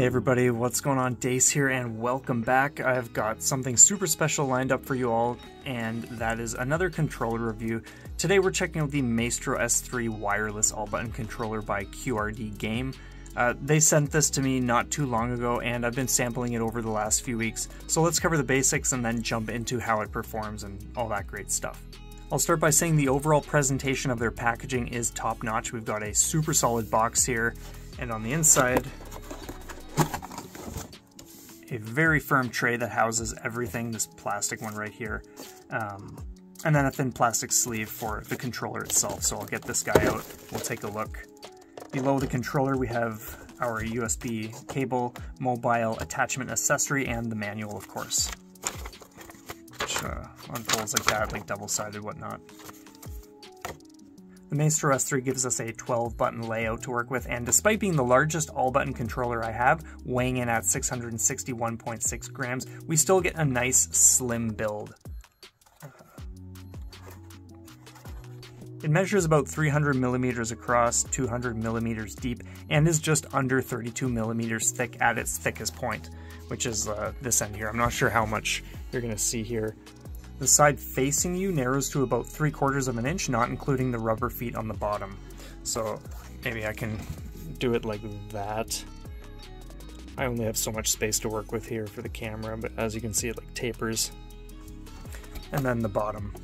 everybody, what's going on? Dace here and welcome back. I've got something super special lined up for you all, and that is another controller review. Today we're checking out the Maestro S3 wireless all-button controller by QRD Game. They sent this to me not too long ago and I've been sampling it over the last few weeks, so let's cover the basics and then jump into how it performs and all that great stuff. I'll start by saying the overall presentation of their packaging is top-notch. We've got a super solid box here, and on the inside, a very firm tray that houses everything, this plastic one right here, and then a thin plastic sleeve for the controller itself. So I'll get this guy out, we'll take a look. Below the controller we have our USB cable, mobile attachment accessory, and the manual, of course, which unfolds like that, like double-sided whatnot. The Maestro S3 gives us a 12-button layout to work with, and despite being the largest all-button controller I have, weighing in at 661.6 grams, we still get a nice slim build. It measures about 300 millimeters across, 200 millimeters deep, and is just under 32 millimeters thick at its thickest point, which is this end here. I'm not sure how much you're going to see here. The side facing you narrows to about 3/4 of an inch, not including the rubber feet on the bottom. So maybe I can do it like that. I only have so much space to work with here for the camera, but as you can see, it like tapers. And then the bottom.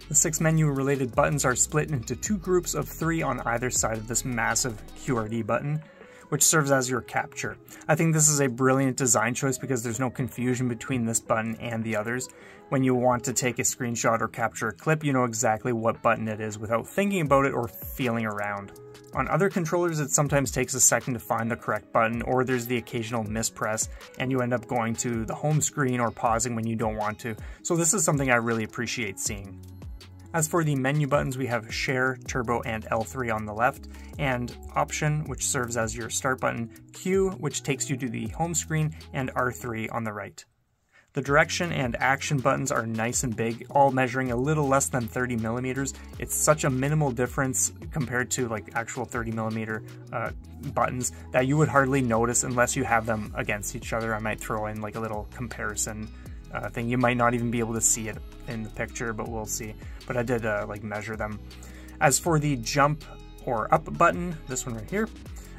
The 6 menu-related buttons are split into 2 groups of 3 on either side of this massive QRD button, which serves as your capture. I think this is a brilliant design choice because there's no confusion between this button and the others. When you want to take a screenshot or capture a clip, you know exactly what button it is without thinking about it or feeling around. On other controllers, it sometimes takes a second to find the correct button, or there's the occasional mispress, and you end up going to the home screen or pausing when you don't want to. So this is something I really appreciate seeing. As for the menu buttons, we have Share, Turbo, and L3 on the left, and Option, which serves as your start button, Q, which takes you to the home screen, and R3 on the right. The Direction and Action buttons are nice and big, all measuring a little less than 30 millimeters. It's such a minimal difference compared to like actual 30 millimeter buttons that you would hardly notice unless you have them against each other. I might throw in like a little comparison thing. You might not even be able to see it in the picture, but we'll see. But I did like measure them. As for the jump or up button, this one right here,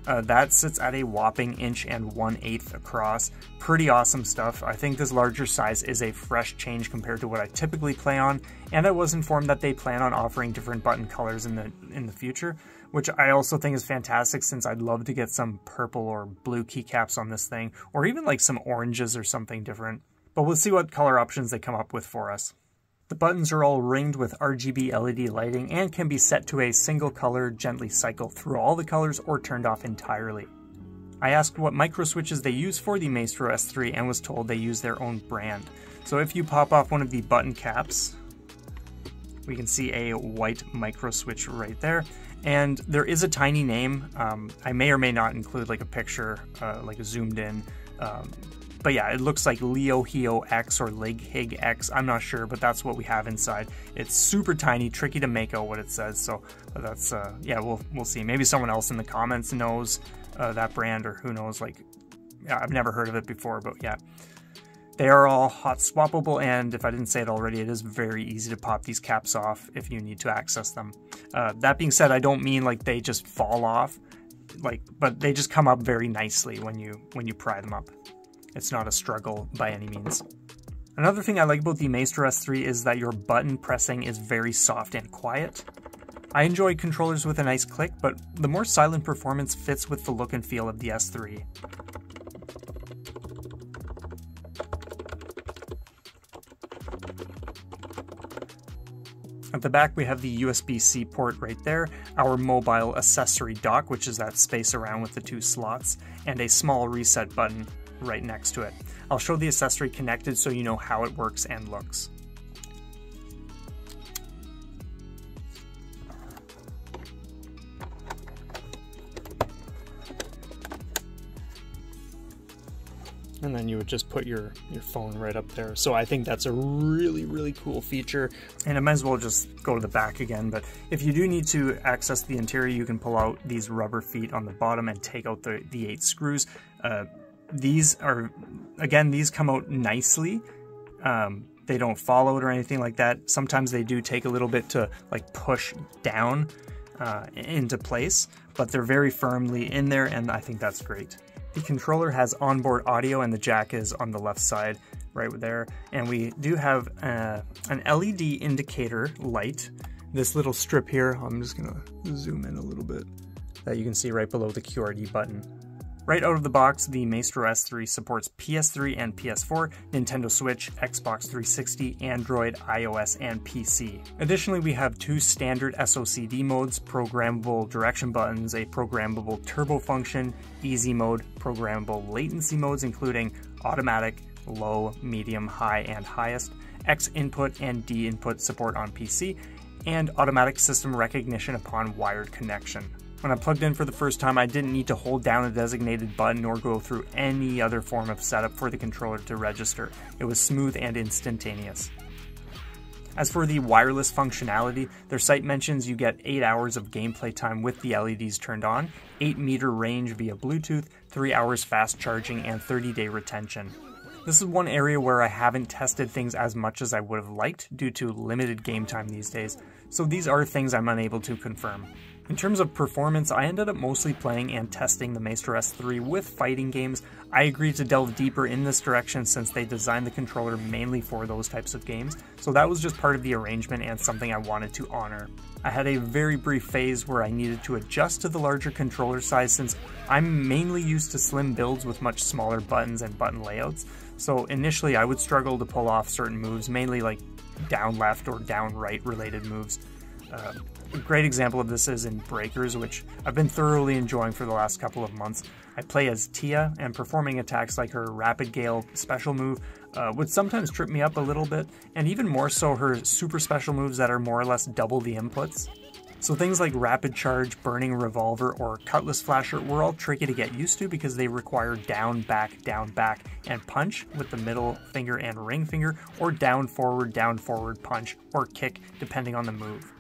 that sits at a whopping 1 1/8 across. Pretty awesome stuff. I think this larger size is a fresh change compared to what I typically play on, and I was informed that they plan on offering different button colors in the future, which I also think is fantastic since I'd love to get some purple or blue keycaps on this thing, or even like some oranges or something different. But we'll see what color options they come up with for us. The buttons are all ringed with RGB LED lighting and can be set to a single color, gently cycle through all the colors, or turned off entirely. I asked what micro switches they use for the Maestro S3 and was told they use their own brand. So if you pop off one of the button caps, we can see a white micro switch right there. And there is a tiny name. I may or may not include like a picture, like zoomed in. But yeah, it looks like Leo Hio X or Lig Hig X. I'm not sure, but that's what we have inside. It's super tiny, tricky to make out what it says. So that's yeah, we'll see. Maybe someone else in the comments knows that brand, or who knows. Like, yeah, I've never heard of it before, but yeah, they are all hot swappable. And if I didn't say it already, it is very easy to pop these caps off if you need to access them. That being said, I don't mean like they just fall off, but they just come up very nicely when you pry them up. It's not a struggle by any means. Another thing I like about the Maestro S3 is that your button pressing is very soft and quiet. I enjoy controllers with a nice click, but the more silent performance fits with the look and feel of the S3. At the back, we have the USB-C port right there, our mobile accessory dock, which is that space around with the 2 slots, and a small reset button right next to it. I'll show the accessory connected so you know how it works and looks. And then you would just put your phone right up there. So I think that's a really cool feature, and I might as well just go to the back again. But if you do need to access the interior, you can pull out these rubber feet on the bottom and take out the 8 screws. these come out nicely. They don't fall out or anything like that. Sometimes they do take a little bit to like push down into place, but they're very firmly in there, and I think that's great. The controller has onboard audio, and the jack is on the left side right there. And we do have an LED indicator light. This little strip here, I'm just gonna zoom in a little bit, that you can see right below the QRD button. Right out of the box, the Maestro S3 supports PS3 and PS4, Nintendo Switch, Xbox 360, Android, iOS, and PC. Additionally, we have 2 standard SOCD modes, programmable direction buttons, a programmable turbo function, easy mode, programmable latency modes including automatic, low, medium, high, and highest, X input and D input support on PC, and automatic system recognition upon wired connection. When I plugged in for the first time, I didn't need to hold down a designated button or go through any other form of setup for the controller to register. It was smooth and instantaneous. As for the wireless functionality, their site mentions you get 8 hours of gameplay time with the LEDs turned on, 8-meter range via Bluetooth, 3 hours fast charging, and 30-day retention. This is one area where I haven't tested things as much as I would have liked due to limited game time these days, so these are things I'm unable to confirm. In terms of performance, I ended up mostly playing and testing the Maestro S3 with fighting games. I agreed to delve deeper in this direction since they designed the controller mainly for those types of games, so that was just part of the arrangement and something I wanted to honor. I had a very brief phase where I needed to adjust to the larger controller size since I'm mainly used to slim builds with much smaller buttons and button layouts, so initially I would struggle to pull off certain moves, mainly like down left or down right related moves. A great example of this is in Breakers, which I've been thoroughly enjoying for the last couple of months. I play as Tia, and performing attacks like her Rapid Gale special move would sometimes trip me up a little bit, and even more so her super special moves that are more or less double the inputs. So things like Rapid Charge, Burning Revolver, or Cutlass Flasher were all tricky to get used to because they require down, back, and punch with the middle finger and ring finger, or down, forward, punch, or kick, depending on the move.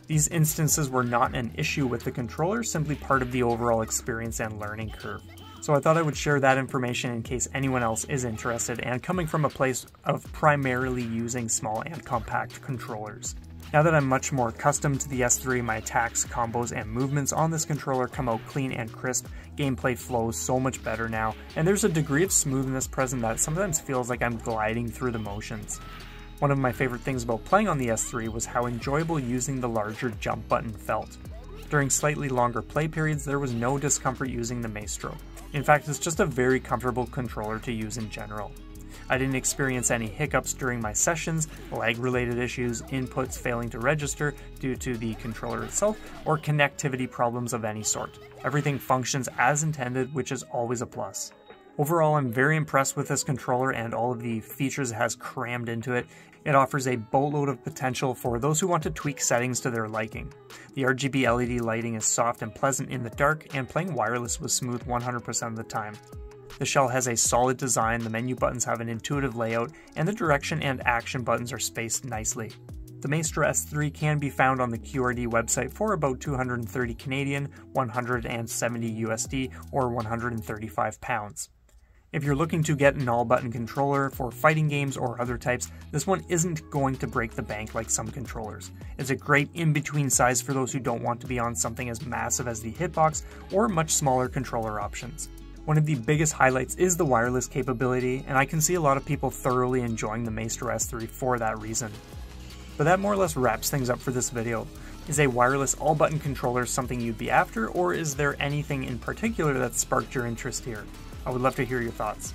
These instances were not an issue with the controller, simply part of the overall experience and learning curve. So I thought I would share that information in case anyone else is interested, and coming from a place of primarily using small and compact controllers. Now that I'm much more accustomed to the S3, my attacks, combos, and movements on this controller come out clean and crisp, gameplay flows so much better now, and there's a degree of smoothness present that sometimes feels like I'm gliding through the motions. One of my favorite things about playing on the S3 was how enjoyable using the larger jump button felt. During slightly longer play periods, there was no discomfort using the Maestro. In fact, it's just a very comfortable controller to use in general. I didn't experience any hiccups during my sessions, lag-related issues, inputs failing to register due to the controller itself, or connectivity problems of any sort. Everything functions as intended, which is always a plus. Overall, I'm very impressed with this controller and all of the features it has crammed into it. It offers a boatload of potential for those who want to tweak settings to their liking. The RGB LED lighting is soft and pleasant in the dark, and playing wireless was smooth 100% of the time. The shell has a solid design, the menu buttons have an intuitive layout, and the direction and action buttons are spaced nicely. The Maestro S3 can be found on the QRD website for about 230 Canadian, 170 USD, or 135 pounds. If you're looking to get an all-button controller for fighting games or other types, this one isn't going to break the bank like some controllers. It's a great in-between size for those who don't want to be on something as massive as the Hitbox or much smaller controller options. One of the biggest highlights is the wireless capability, and I can see a lot of people thoroughly enjoying the Maestro S3 for that reason. But that more or less wraps things up for this video. Is a wireless all-button controller something you'd be after, or is there anything in particular that sparked your interest here? I would love to hear your thoughts.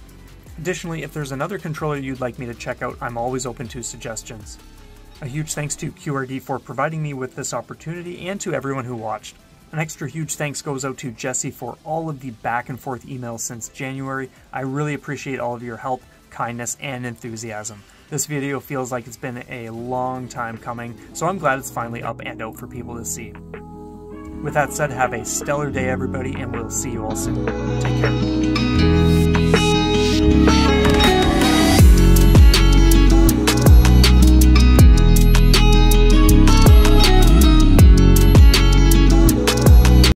Additionally, if there's another controller you'd like me to check out, I'm always open to suggestions. A huge thanks to QRD for providing me with this opportunity, and to everyone who watched. An extra huge thanks goes out to Jesse for all of the back and forth emails since January. I really appreciate all of your help, kindness, and enthusiasm. This video feels like it's been a long time coming, so I'm glad it's finally up and out for people to see. With that said, have a stellar day everybody, and we'll see you all soon. Take care.